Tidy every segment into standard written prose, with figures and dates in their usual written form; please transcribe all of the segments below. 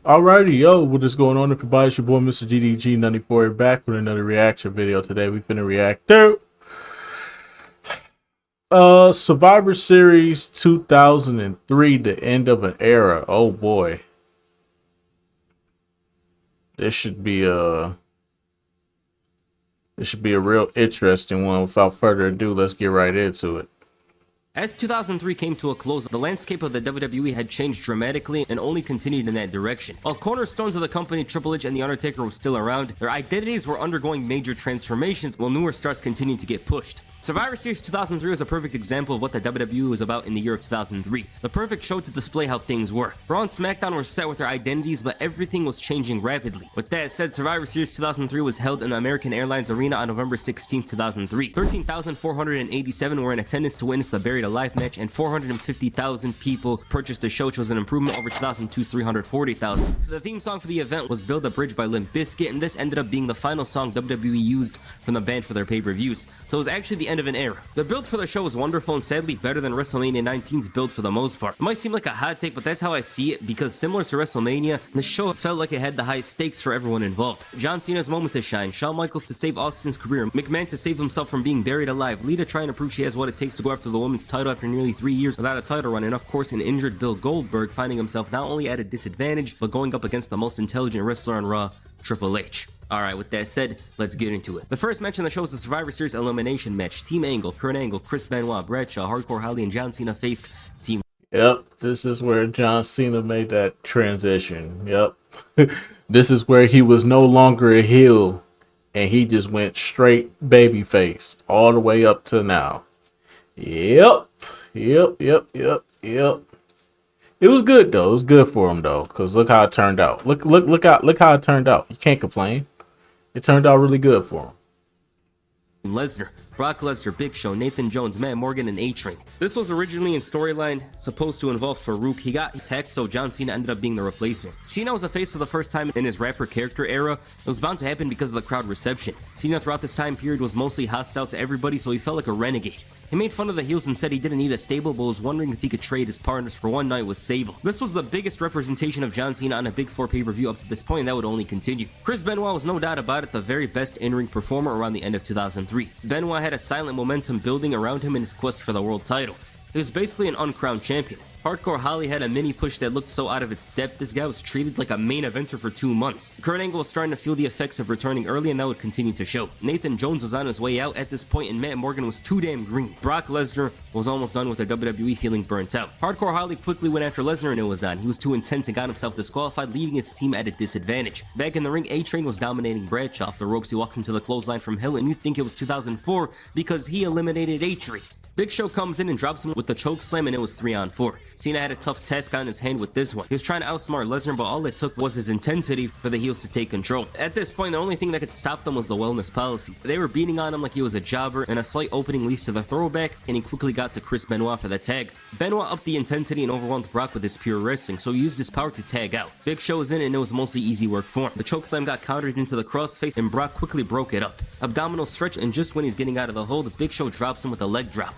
Alrighty, yo, what is going on everybody? It's your boy Mr. GDG94 back with another reaction video. Today we finna react to Survivor Series 2003, the end of an era. Oh boy. This should be a real interesting one. Without further ado, let's get right into it. As 2003 came to a close, the landscape of the WWE had changed dramatically and only continued in that direction. While cornerstones of the company, Triple H and The Undertaker, were still around, their identities were undergoing major transformations while newer stars continued to get pushed. Survivor Series 2003 was a perfect example of what the WWE was about in the year of 2003. The perfect show to display how things were. Raw and SmackDown were set with their identities, but everything was changing rapidly. With that said, Survivor Series 2003 was held in the American Airlines Arena on November 16, 2003. 13,487 were in attendance to witness the Buried Alive match, and 450,000 people purchased the show, which was an improvement over 2002's 340,000. The theme song for the event was Build a Bridge by Limp Bizkit, and this ended up being the final song WWE used from the band for their pay-per-views. So it was actually the end of an era. The build for the show was wonderful and sadly better than WrestleMania 19's build for the most part. It might seem like a hot take, but that's how I see it, because similar to WrestleMania, the show felt like it had the highest stakes for everyone involved. John Cena's moment to shine, Shawn Michaels to save Austin's career, McMahon to save himself from being buried alive, Lita trying to prove she has what it takes to go after the women's title after nearly 3 years without a title run, and of course an injured Bill Goldberg finding himself not only at a disadvantage, but going up against the most intelligent wrestler on Raw, Triple H. Alright, with that said, let's get into it. The first match on the show is the Survivor Series elimination match. Team Angle, Kurt Angle, Chris Benoit, Bradshaw, Hardcore Holly, and John Cena faced Team. Yep, this is where John Cena made that transition. Yep. This is where he was no longer a heel and he just went straight babyface all the way up to now. Yep. It was good though. It was good for him though, because look how it turned out. Look how it turned out. You can't complain. It turned out really good for him. Lesnar, Brock Lesnar, Big Show, Nathan Jones, Matt Morgan, and A-Train. This was originally in storyline supposed to involve Farouk. He got attacked, so John Cena ended up being the replacement. Cena was a face for the first time in his rapper character era. It was bound to happen because of the crowd reception. Cena throughout this time period was mostly hostile to everybody, so he felt like a renegade. He made fun of the heels and said he didn't need a stable, but was wondering if he could trade his partners for one night with Sable. This was the biggest representation of John Cena on a Big Four pay-per-view up to this point, and that would only continue. Chris Benoit was no doubt about it the very best in-ring performer around the end of 2003. Benoit had a silent momentum building around him in his quest for the world title. He was basically an uncrowned champion. Hardcore Holly had a mini push that looked so out of its depth, this guy was treated like a main eventer for 2 months. Kurt Angle was starting to feel the effects of returning early, and that would continue to show. Nathan Jones was on his way out at this point, and Matt Morgan was too damn green. Brock Lesnar was almost done with the WWE feeling burnt out. Hardcore Holly quickly went after Lesnar and it was on. He was too intense and got himself disqualified, leaving his team at a disadvantage. Back in the ring, A-Train was dominating Bradshaw off the ropes. He walks into the clothesline from Hill, and you'd think it was 2004 because he eliminated A-Train. Big Show comes in and drops him with the choke slam, and it was 3-on-4. Cena had a tough task on his hand with this one. He was trying to outsmart Lesnar, but all it took was his intensity for the heels to take control. At this point, the only thing that could stop them was the wellness policy. They were beating on him like he was a jobber, and a slight opening leads to the throwback, and he quickly got to Chris Benoit for the tag. Benoit upped the intensity and overwhelmed Brock with his pure wrestling, so he used his power to tag out. Big Show was in, and it was mostly easy work for him. The choke slam got countered into the crossface, and Brock quickly broke it up. Abdominal stretch, and just when he's getting out of the hold, Big Show drops him with a leg drop.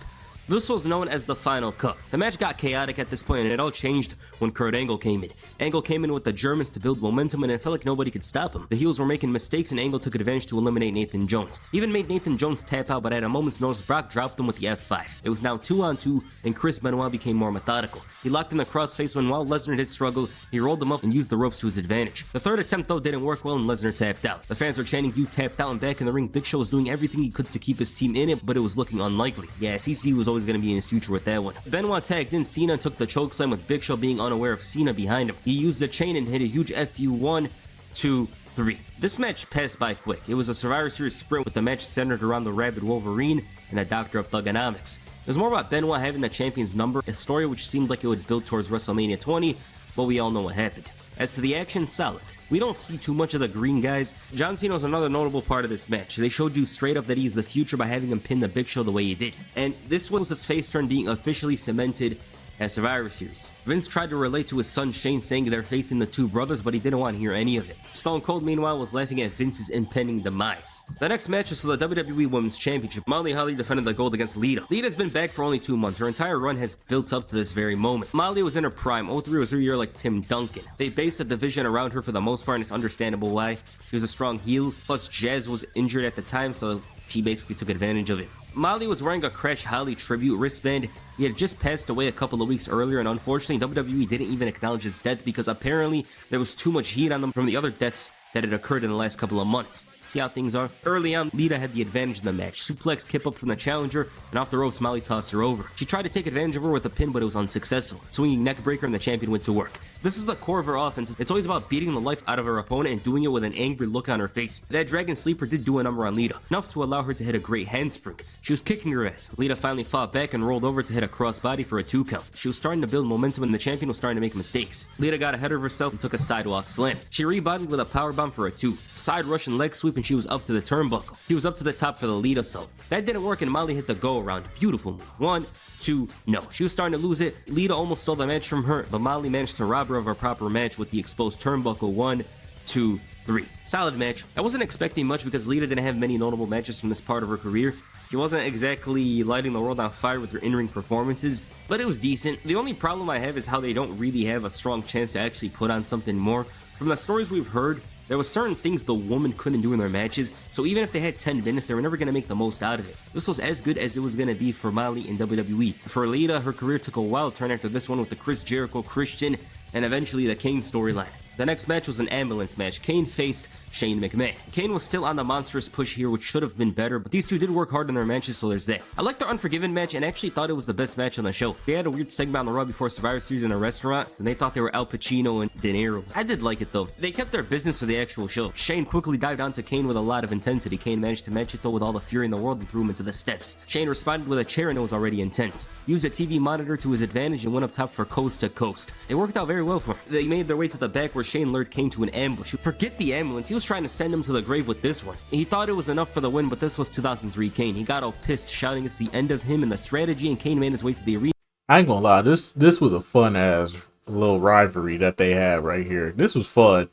This was known as the Final Cut. The match got chaotic at this point, and it all changed when Kurt Angle came in. Angle came in with the Germans to build momentum, and it felt like nobody could stop him. The heels were making mistakes, and Angle took advantage to eliminate Nathan Jones. Even made Nathan Jones tap out, but at a moment's notice, Brock dropped him with the F5. It was now 2-on-2, and Chris Benoit became more methodical. He locked in the crossface when while Lesnar did struggle, he rolled him up and used the ropes to his advantage. The third attempt, though, didn't work well, and Lesnar tapped out. The fans were chanting, "You tapped out," and back in the ring, Big Show was doing everything he could to keep his team in it, but it was looking unlikely. Yeah, CC was always going to be in his future with that one. Benoit tagged in Cena and took the chokeslam with Big Show being unaware of Cena behind him. He used the chain and hit a huge FU 1, 2, 3. This match passed by quick. It was a Survivor Series sprint with the match centered around the Rabid Wolverine and a Doctor of Thugonomics. It was more about Benoit having the champion's number, a story which seemed like it would build towards WrestleMania 20, but we all know what happened. As to the action, solid. We don't see too much of the green guys. John Cena was another notable part of this match. They showed you straight up that he is the future by having him pin the Big Show the way he did. And this was his face turn being officially cemented at Survivor Series. Vince tried to relate to his son Shane, saying they're facing the two brothers, but he didn't want to hear any of it. Stone Cold, meanwhile, was laughing at Vince's impending demise. The next match was for the WWE Women's Championship. Molly Holly defended the gold against Lita. Lita's been back for only 2 months. Her entire run has built up to this very moment. Molly was in her prime. 03 was her year like Tim Duncan. They based the division around her for the most part, and it's understandable why. She was a strong heel, plus Jazz was injured at the time, so she basically took advantage of it. Molly was wearing a Crash Holly tribute wristband. He had just passed away a couple of weeks earlier, and unfortunately WWE didn't even acknowledge his death because apparently there was too much heat on them from the other deaths that had occurred in the last couple of months. See how things are? Early on, Lita had the advantage in the match. Suplex Kip up from the challenger, and off the ropes, Molly tossed her over. She tried to take advantage of her with a pin, but it was unsuccessful. Swinging neck breaker, and the champion went to work. This is the core of her offense. It's always about beating the life out of her opponent and doing it with an angry look on her face. That Dragon Sleeper did do a number on Lita, enough to allow her to hit a great handspring. She was kicking her ass. Lita finally fought back and rolled over to hit a crossbody for a 2 count. She was starting to build momentum, and the champion was starting to make mistakes. Lita got ahead of herself and took a sidewalk slam. She rebounded with a powerbomb for a 2. Side Russian leg sweep, and she was up to the turnbuckle. She was up to the top for the Lita salt. That didn't work, and Molly hit the go around. Beautiful move. 1, 2, no. She was starting to lose it. Lita almost stole the match from her, but Molly managed to rob her of her proper match with the exposed turnbuckle. 1, 2, 3. Solid match. I wasn't expecting much because Lita didn't have many notable matches from this part of her career. She wasn't exactly lighting the world on fire with her in-ring performances, but it was decent. The only problem I have is how they don't really have a strong chance to actually put on something more. From the stories we've heard, there were certain things the woman couldn't do in their matches, so even if they had 10 minutes, they were never going to make the most out of it. This was as good as it was going to be for Molly in WWE. For Lita, her career took a wild turn after this one with the Chris Jericho, Christian, and eventually the Kane storyline. The next match was an ambulance match. Kane faced Shane McMahon. Kane was still on the monstrous push here, which should have been better, but these two did work hard in their matches, so there's that. I liked their Unforgiven match and actually thought it was the best match on the show. They had a weird segment on the Raw before Survivor Series in a restaurant, and they thought they were Al Pacino and De Niro. I did like it though. They kept their business for the actual show. Shane quickly dived onto Kane with a lot of intensity. Kane managed to match it though with all the fury in the world and threw him into the steps. Shane responded with a chair and it was already intense. Used a TV monitor to his advantage and went up top for coast to coast. It worked out very well for him. They made their way to the back where Shane lured Kane to an ambush. Forget the ambulance, he was trying to send him to the grave with this one. He thought it was enough for the win, but this was 2003 Kane. He got all pissed, shouting it's the end of him and the strategy, and Kane made his way to the arena. I ain't gonna lie, this was a fun ass little rivalry that they had right here. This was fun.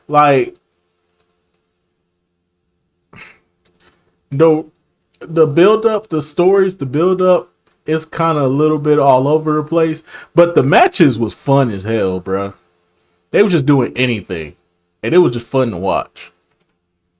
Like the build up, the stories, the build up is kind of a little bit all over the place, but the matches was fun as hell, bro. They were just doing anything, and it was just fun to watch.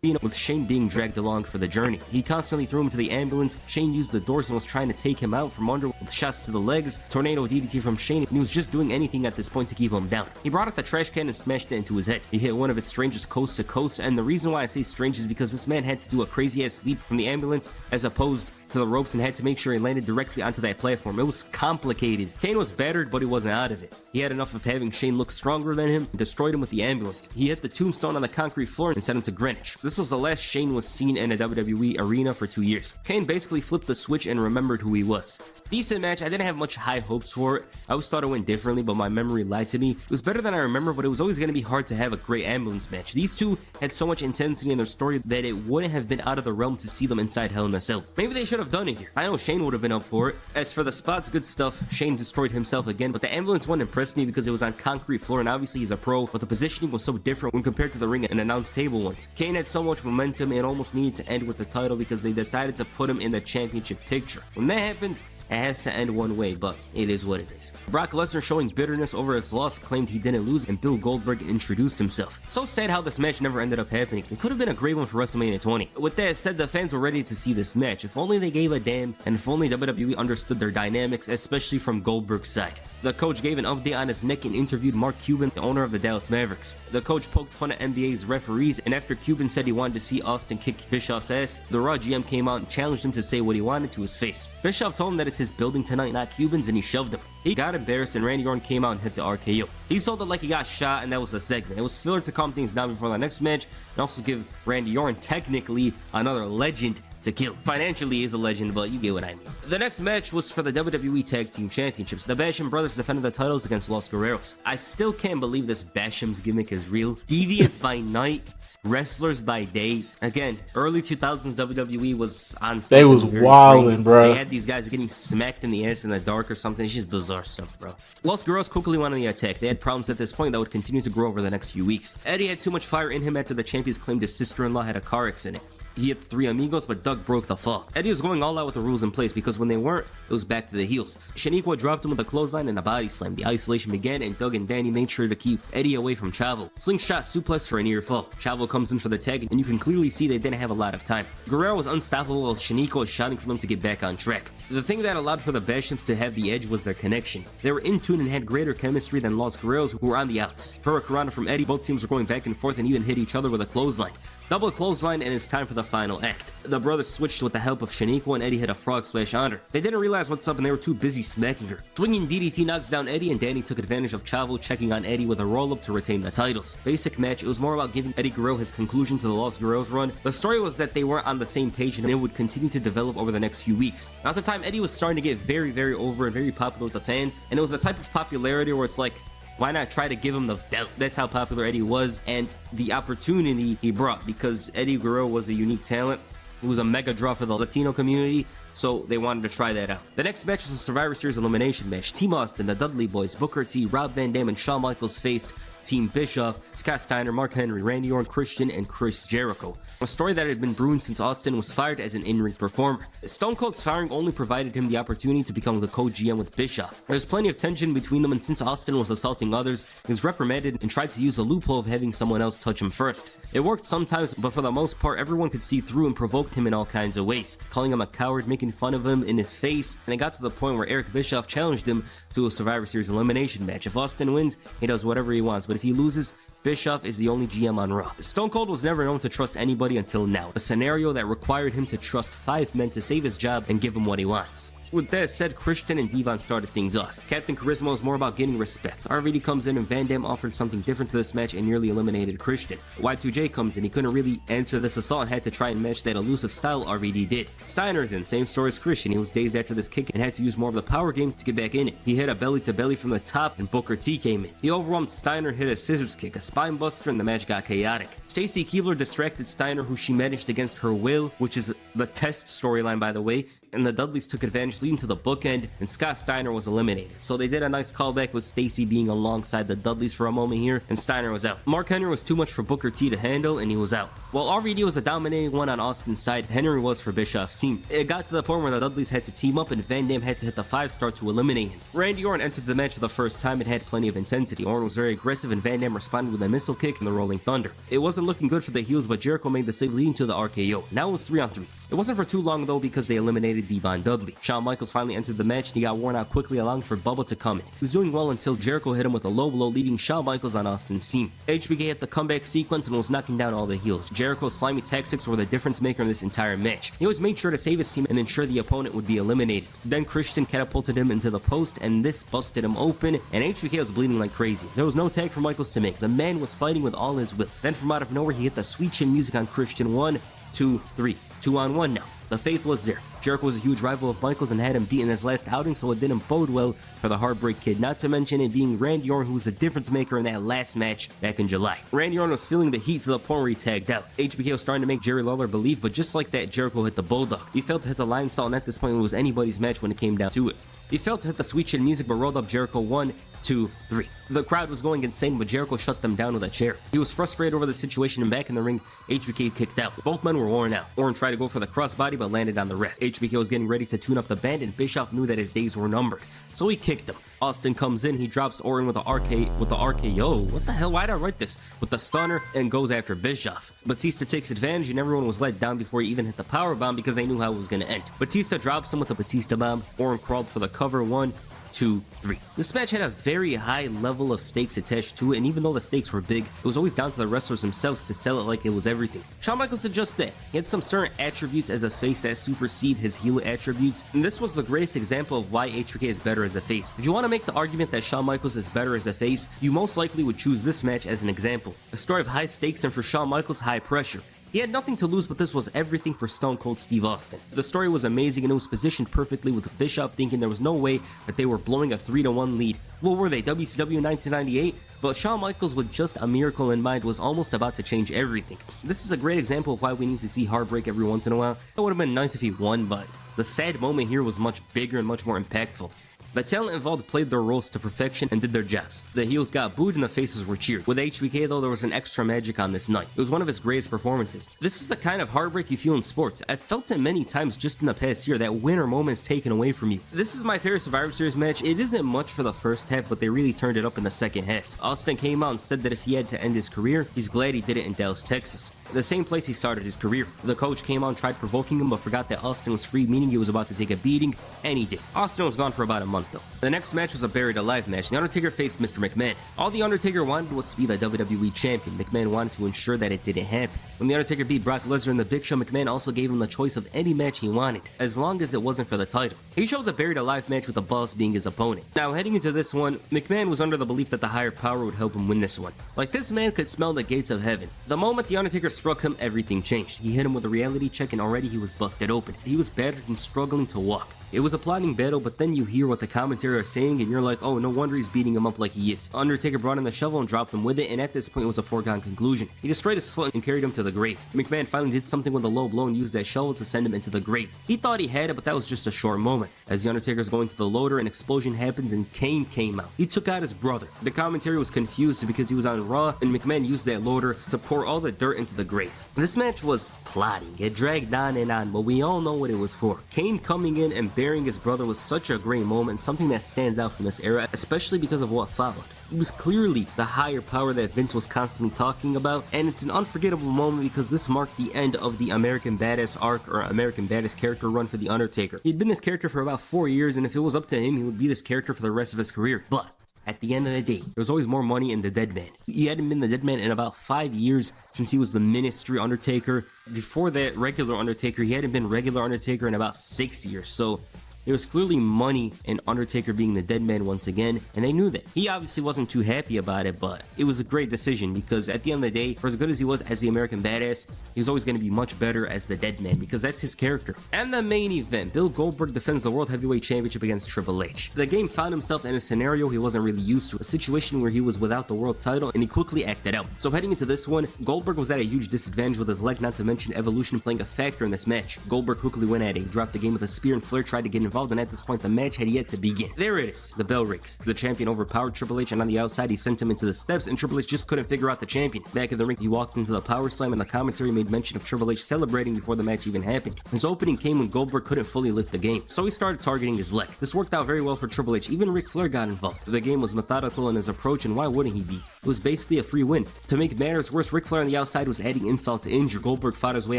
With Shane being dragged along for the journey. He constantly threw him to the ambulance. Shane used the doors and was trying to take him out from under with shots to the legs, tornado DDT from Shane, and he was just doing anything at this point to keep him down. He brought out the trash can and smashed it into his head. He hit one of his strangest coast to coast, and the reason why I say strange is because this man had to do a crazy ass leap from the ambulance as opposed to the ropes and had to make sure he landed directly onto that platform. It was complicated. Kane was battered, but he wasn't out of it. He had enough of having Shane look stronger than him and destroyed him with the ambulance. He hit the tombstone on the concrete floor and sent him to Greenwich. This was the last Shane was seen in a WWE arena for 2 years. Kane basically flipped the switch and remembered who he was. Decent match. I didn't have much high hopes for it. I always thought it went differently, but my memory lied to me. It was better than I remember, but it was always going to be hard to have a great ambulance match. These two had so much intensity in their story that it wouldn't have been out of the realm to see them inside Hell in a Cell. Maybe they should have done it here. I know Shane would have been up for it. As for the spots, good stuff. Shane destroyed himself again, but the ambulance one impressed me because it was on concrete floor, and obviously he's a pro, but the positioning was so different when compared to the ring and announce table ones. Kane had so much momentum, it almost needed to end with the title because they decided to put him in the championship picture. When that happens, it has to end one way, but it is what it is. Brock Lesnar, showing bitterness over his loss, claimed he didn't lose, and Bill Goldberg introduced himself. So sad how this match never ended up happening. It could have been a great one for WrestleMania 20. With that said, the fans were ready to see this match. If only they gave a damn, and if only WWE understood their dynamics, especially from Goldberg's side. The coach gave an update on his neck and interviewed Mark Cuban, the owner of the Dallas Mavericks. The coach poked fun at NBA's referees, and after Cuban said he wanted to see Austin kick Bischoff's ass, the Raw GM came out and challenged him to say what he wanted to his face. Bischoff told him that it's his building tonight, not Cuban's, and he shoved him. He got embarrassed, and Randy Orton came out and hit the RKO. He sold it like he got shot, and that was the segment. It was filler to calm things down before the next match, and also give Randy Orton, technically another legend, to kill. Financially, he is a legend, but you get what I mean. The next match was for the WWE Tag Team Championships. The Basham brothers defended the titles against Los Guerreros. I still can't believe this Basham's gimmick is real. Deviants by night, wrestlers by day. Again, early 2000s WWE was on something They was very wilding, strange. bro. They had these guys getting smacked in the ass in the dark or something. It's just bizarre stuff, bro. Los Guerreros quickly went on the attack. They had problems at this point that would continue to grow over the next few weeks. Eddie had too much fire in him after the champions claimed his sister-in-law had a car accident. He hit 3 amigos, but Doug broke the fall. Eddie was going all out with the rules in place because when they weren't, it was back to the heels. Shaniqua dropped him with a clothesline and a body slam. The isolation began, and Doug and Danny made sure to keep Eddie away from Chavo. Slingshot suplex for a near fall. Chavo comes in for the tag, and you can clearly see they didn't have a lot of time. Guerrero was unstoppable while Shaniqua was shouting for them to get back on track. The thing that allowed for the Bashams to have the edge was their connection. They were in tune and had greater chemistry than Los Guerreros, who were on the outs. Hurricanrana from Eddie, both teams were going back and forth and even hit each other with a clothesline. Double clothesline, and it's time for the final act. The brothers switched with the help of Shaniqua, and Eddie hit a frog splash on her. They didn't realize what's up, and they were too busy smacking her. Swinging DDT knocks down Eddie, and Danny took advantage of Chavo checking on Eddie with a roll-up to retain the titles. Basic match, it was more about giving Eddie Guerrero his conclusion to the Los Guerreros run. The story was that they weren't on the same page, and it would continue to develop over the next few weeks. Now, at the time, Eddie was starting to get very, very over and very popular with the fans, and it was a type of popularity where it's like, why not try to give him the belt? That's how popular Eddie was, and the opportunity he brought, because Eddie Guerrero was a unique talent. He was a mega draw for the Latino community, so they wanted to try that out. The next match was a Survivor Series elimination match. Team Austin, the Dudley Boys, Booker T, Rob Van Dam, and Shawn Michaels faced Team Bischoff, Scott Steiner, Mark Henry, Randy Orton, Christian, and Chris Jericho. A story that had been brewing since Austin was fired as an in-ring performer. Stone Cold's firing only provided him the opportunity to become the co-GM with Bischoff. There was plenty of tension between them, and since Austin was assaulting others, he was reprimanded and tried to use a loophole of having someone else touch him first. It worked sometimes, but for the most part, everyone could see through and provoked him in all kinds of ways, calling him a coward, making fun of him in his face, and it got to the point where Eric Bischoff challenged him to a Survivor Series elimination match. If Austin wins, he does whatever he wants, but if he loses, Bischoff is the only GM on Raw. Stone Cold was never known to trust anybody until now, a scenario that required him to trust 5 men to save his job and give him what he wants. With that said, Christian and Devon started things off. Captain Charisma was more about getting respect. RVD comes in and Van Dam offered something different to this match and nearly eliminated Christian. Y2J comes in, he couldn't really answer this assault and had to try and match that elusive style RVD did. Steiner's in, same story as Christian, he was dazed after this kick and had to use more of the power game to get back in it. He hit a belly to belly from the top and Booker T came in. He overwhelmed Steiner, hit a scissors kick, a spine buster, and the match got chaotic. Stacy Keibler distracted Steiner, who she managed against her will, which is the test storyline by the way, and the Dudleys took advantage, leading to the bookend, and Scott Steiner was eliminated. So they did a nice callback with Stacy being alongside the Dudleys for a moment here, and Steiner was out. Mark Henry was too much for Booker T to handle, and he was out. While RVD was a dominating one on Austin's side, Henry was for Bischoff's team. It got to the point where the Dudleys had to team up, and Van Dam had to hit the 5-star to eliminate him. Randy Orton entered the match for the first time and had plenty of intensity. Orton was very aggressive, and Van Dam responded with a missile kick and the Rolling Thunder. It wasn't looking good for the heels, but Jericho made the save, leading to the RKO. Now it was 3-on-3. It wasn't for too long though, because they eliminated Devon Dudley. Shawn Michaels finally entered the match and he got worn out quickly, allowing for Bubba to come in. He was doing well until Jericho hit him with a low blow, leaving Shawn Michaels on Austin's team. HBK hit the comeback sequence and was knocking down all the heels. Jericho's slimy tactics were the difference maker in this entire match. He always made sure to save his team and ensure the opponent would be eliminated. Then Christian catapulted him into the post and this busted him open, and HBK was bleeding like crazy. There was no tag for Michaels to make. The man was fighting with all his will. Then from out of nowhere he hit the sweet chin music on Christian. 1, 2, 3. 2-on-1 now. The faith was there. Jericho was a huge rival of Michaels and had him beat in his last outing, so it didn't bode well for the Heartbreak Kid, not to mention it being Randy Orton who was the difference maker in that last match back in July. Randy Orton was feeling the heat to the point where he tagged out. HBK was starting to make Jerry Lawler believe, but just like that, Jericho hit the Bulldog. He failed to hit the Lion Stall, and at this point it was anybody's match when it came down to it. He failed to hit the sweet chin music, but rolled up Jericho. 1, 2, 3. The crowd was going insane, but Jericho shut them down with a chair. He was frustrated over the situation, and back in the ring, HBK kicked out. Both men were worn out. Orton tried to go for the crossbody, but landed on the ref. HBK was getting ready to tune up the band, and Bischoff knew that his days were numbered, so he kicked him. Austin comes in, he drops Orton with the RKO. What the hell? Why did I write this? With the stunner, and goes after Bischoff. Batista takes advantage, and everyone was let down before he even hit the power bomb because they knew how it was going to end. Batista drops him with the Batista bomb. Orton crawled for the cover. 1, 2, 3. This match had a very high level of stakes attached to it, and even though the stakes were big, it was always down to the wrestlers themselves to sell it like it was everything. Shawn Michaels did just that. He had some certain attributes as a face that supersede his heel attributes, and this was the greatest example of why HBK is better as a face. If you want to make the argument that Shawn Michaels is better as a face, you most likely would choose this match as an example. A story of high stakes and for Shawn Michaels, high pressure. He had nothing to lose, but this was everything for Stone Cold Steve Austin. The story was amazing and it was positioned perfectly with Bischoff thinking there was no way that they were blowing a 3-1 lead. What were they, WCW 1998? But Shawn Michaels, with just a miracle in mind, was almost about to change everything. This is a great example of why we need to see heartbreak every once in a while. It would have been nice if he won, but the sad moment here was much bigger and much more impactful. The talent involved played their roles to perfection and did their jobs. The heels got booed and the faces were cheered. With HBK though, there was an extra magic on this night. It was one of his greatest performances. This is the kind of heartbreak you feel in sports. I've felt it many times just in the past year, that winner moment is taken away from you. This is my favorite Survivor Series match. It isn't much for the first half, but they really turned it up in the second half. Austin came out and said that if he had to end his career, he's glad he did it in Dallas, Texas, the same place he started his career. The coach came out and tried provoking him, but forgot that Austin was free, meaning he was about to take a beating, and he did. Austin was gone for about a month though. The next match was a buried alive match. The Undertaker faced Mr. McMahon. All the Undertaker wanted was to be the WWE champion. McMahon wanted to ensure that it didn't happen. When the Undertaker beat Brock Lesnar in the Big Show, McMahon also gave him the choice of any match he wanted, as long as it wasn't for the title. He chose a buried alive match with the Boss being his opponent. Now heading into this one, McMahon was under the belief that the higher power would help him win this one. Like this man could smell the gates of heaven. The moment the Undertaker struck him, everything changed. He hit him with a reality check and already he was busted open. He was battered and struggling to walk. It was a plotting battle, but then you hear what the commentary are saying and you're like, oh, no wonder he's beating him up like he is. Undertaker brought in the shovel and dropped him with it, and at this point it was a foregone conclusion. He destroyed his foot and carried him to the grave. McMahon finally did something with a low blow and used that shovel to send him into the grave. He thought he had it, but that was just a short moment. As the Undertaker's going to the loader, an explosion happens and Kane came out. He took out his brother. The commentary was confused because he was on Raw, and McMahon used that loader to pour all the dirt into the grave. This match was plotting. It dragged on and on, but we all know what it was for. Kane coming in and burying his brother was such a great moment, something that stands out from this era, especially because of what followed. It was clearly the higher power that Vince was constantly talking about, and it's an unforgettable moment because this marked the end of the American Badass arc or American Badass character run for The Undertaker. He'd been this character for about 4 years, and if it was up to him, he would be this character for the rest of his career. But at the end of the day, there was always more money in the Dead Man. He hadn't been the Dead Man in about 5 years since he was the Ministry Undertaker. Before that, regular Undertaker, he hadn't been regular Undertaker in about 6 years, so there was clearly money in Undertaker being the Dead Man once again, and they knew that. He obviously wasn't too happy about it, but it was a great decision because at the end of the day, for as good as he was as the American Badass, he was always going to be much better as the Dead Man because that's his character. And the main event, Bill Goldberg defends the World Heavyweight Championship against Triple H. The game found himself in a scenario he wasn't really used to, a situation where he was without the world title, and he quickly acted out. So heading into this one, Goldberg was at a huge disadvantage with his leg, not to mention Evolution playing a factor in this match. Goldberg quickly went at it, he dropped the game with a spear, and Flair tried to get involved, and at this point the match had yet to begin. There it is, the bell rings. The champion overpowered Triple H, and on the outside he sent him into the steps, and Triple H just couldn't figure out the champion. Back in the ring, he walked into the power slam, and the commentary made mention of Triple H celebrating before the match even happened. His opening came when Goldberg couldn't fully lift the game, so he started targeting his leg. This worked out very well for Triple H. Even Ric Flair got involved. The game was methodical in his approach, and why wouldn't he be? It was basically a free win. To make matters worse, Ric Flair on the outside was adding insult to injury. Goldberg fought his way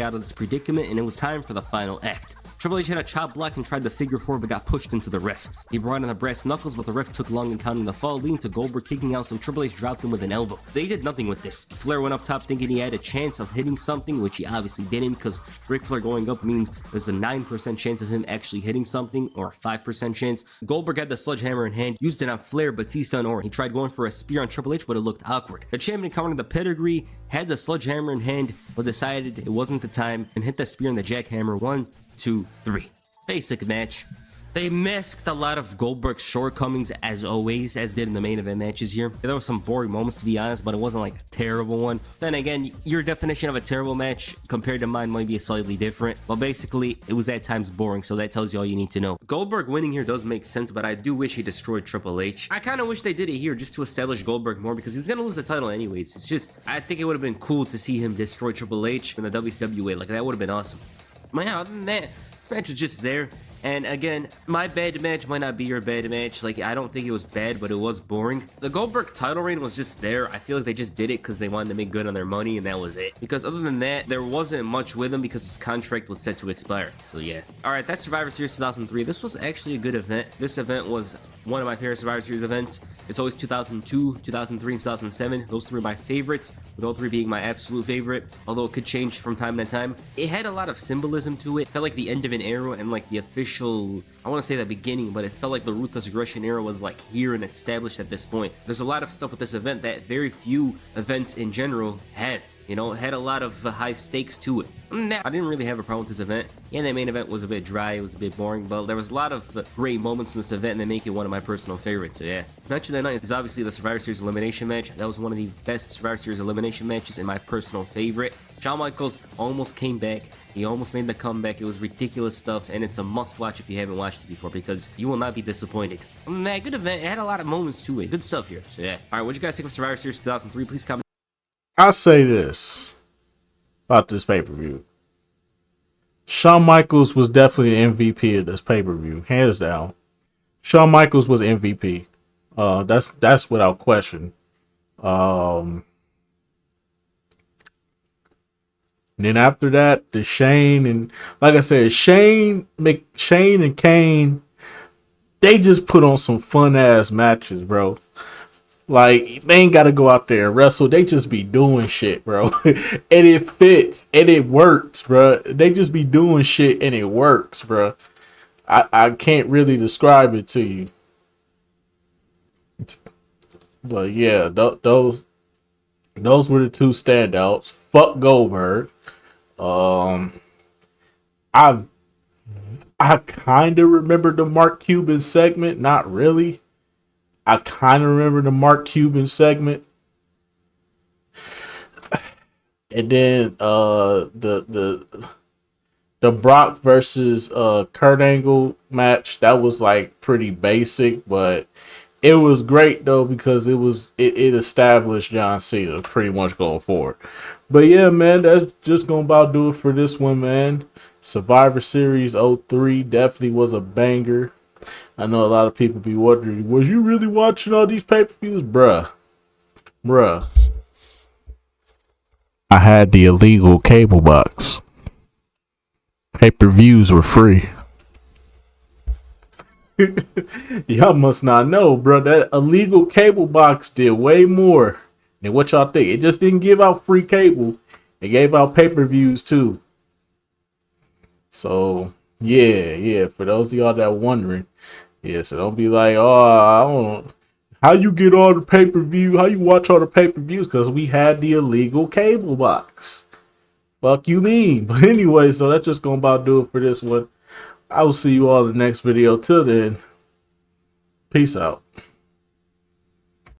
out of this predicament, and it was time for the final act. Triple H had a chop block and tried the figure four, but got pushed into the ref. He brought in the brass knuckles, but the ref took long in counting the fall, leading to Goldberg kicking out, so Triple H dropped him with an elbow. They did nothing with this. Flair went up top thinking he had a chance of hitting something, which he obviously didn't, because Ric Flair going up means there's a 9% chance of him actually hitting something, or a 5% chance. Goldberg had the sledgehammer in hand, used it on Flair, Batista, and Orton. He tried going for a spear on Triple H, but it looked awkward. The champion countered the pedigree, had the sledgehammer in hand, but decided it wasn't the time, and hit the spear and the jackhammer. 1, 2, 3. Basic match. They masked a lot of Goldberg's shortcomings as always, as did in the main event matches here. There were some boring moments to be honest, but it wasn't like a terrible one. Then again, your definition of a terrible match compared to mine might be slightly different, but basically it was at times boring, so that tells you all you need to know. Goldberg winning here does make sense, but I do wish he destroyed Triple H. I kind of wish they did it here just to establish Goldberg more because he was gonna lose the title anyways. It's just, I think it would have been cool to see him destroy Triple H in the WCW way. Like, that would have been awesome. But yeah, other than that, this match was just there. And again, my bad match might not be your bad match. Like, I don't think it was bad, but it was boring. The Goldberg title reign was just there. I feel like they just did it because they wanted to make good on their money, and that was it. Because other than that, there wasn't much with him because his contract was set to expire. So yeah. Alright, that's Survivor Series 2003. This was actually a good event. This event was one of my favorite Survivor Series events. It's always 2002, 2003, and 2007. Those three are my favorites, with all three being my absolute favorite, although it could change from time to time. It had a lot of symbolism to it. It felt like the end of an era and like the official, I want to say the beginning, but it felt like the Ruthless Aggression era was like here and established at this point. There's a lot of stuff with this event that very few events in general have. You know, it had a lot of high stakes to it. I didn't really have a problem with this event. Yeah, the main event was a bit dry, it was a bit boring, but there was a lot of great moments in this event and they make it one of my personal favorites, so yeah. Match of the night is obviously the Survivor Series elimination match. That was one of the best Survivor Series elimination matches and my personal favorite. Shawn Michaels almost came back. He almost made the comeback. It was ridiculous stuff, and it's a must-watch if you haven't watched it before because you will not be disappointed. Man, good event. It had a lot of moments to it. Good stuff here. So yeah. All right, what you guys think of Survivor Series 2003? Please comment. I say this about this pay-per-view. Shawn Michaels was definitely the MVP of this pay-per-view, hands down. Shawn Michaels was MVP. That's without question. And then after that, the Shane and like I said, Shane and Kane, they just put on some fun ass matches, bro. Like they ain't gotta go out there and wrestle. They just be doing shit, bro. And it fits and it works, bro. They just be doing shit and it works, bro. I can't really describe it to you. But yeah, those were the two standouts. Fuck Goldberg. I kind of remember the Mark Cuban segment, not really. I kind of remember the Mark Cuban segment, and then the Brock versus Kurt Angle match, that was like pretty basic, but it was great though because it established John Cena pretty much going forward. But yeah, man, that's just gonna about do it for this one, man. Survivor Series 03 definitely was a banger. I know a lot of people be wondering, was you really watching all these pay-per-views? Bruh. I had the illegal cable box. Pay-per-views were free. Y'all must not know, bro. That illegal cable box did way more than what y'all think. It just didn't give out free cable. It gave out pay-per-views too. So, yeah. For those of y'all that wondering, yeah, so don't be like, oh, I don't. How you get all the pay-per-view? How you watch all the pay-per-views? Because we had the illegal cable box. Fuck you mean? But anyway, so that's just gonna about do it for this one. I will see you all in the next video. Till then, peace out.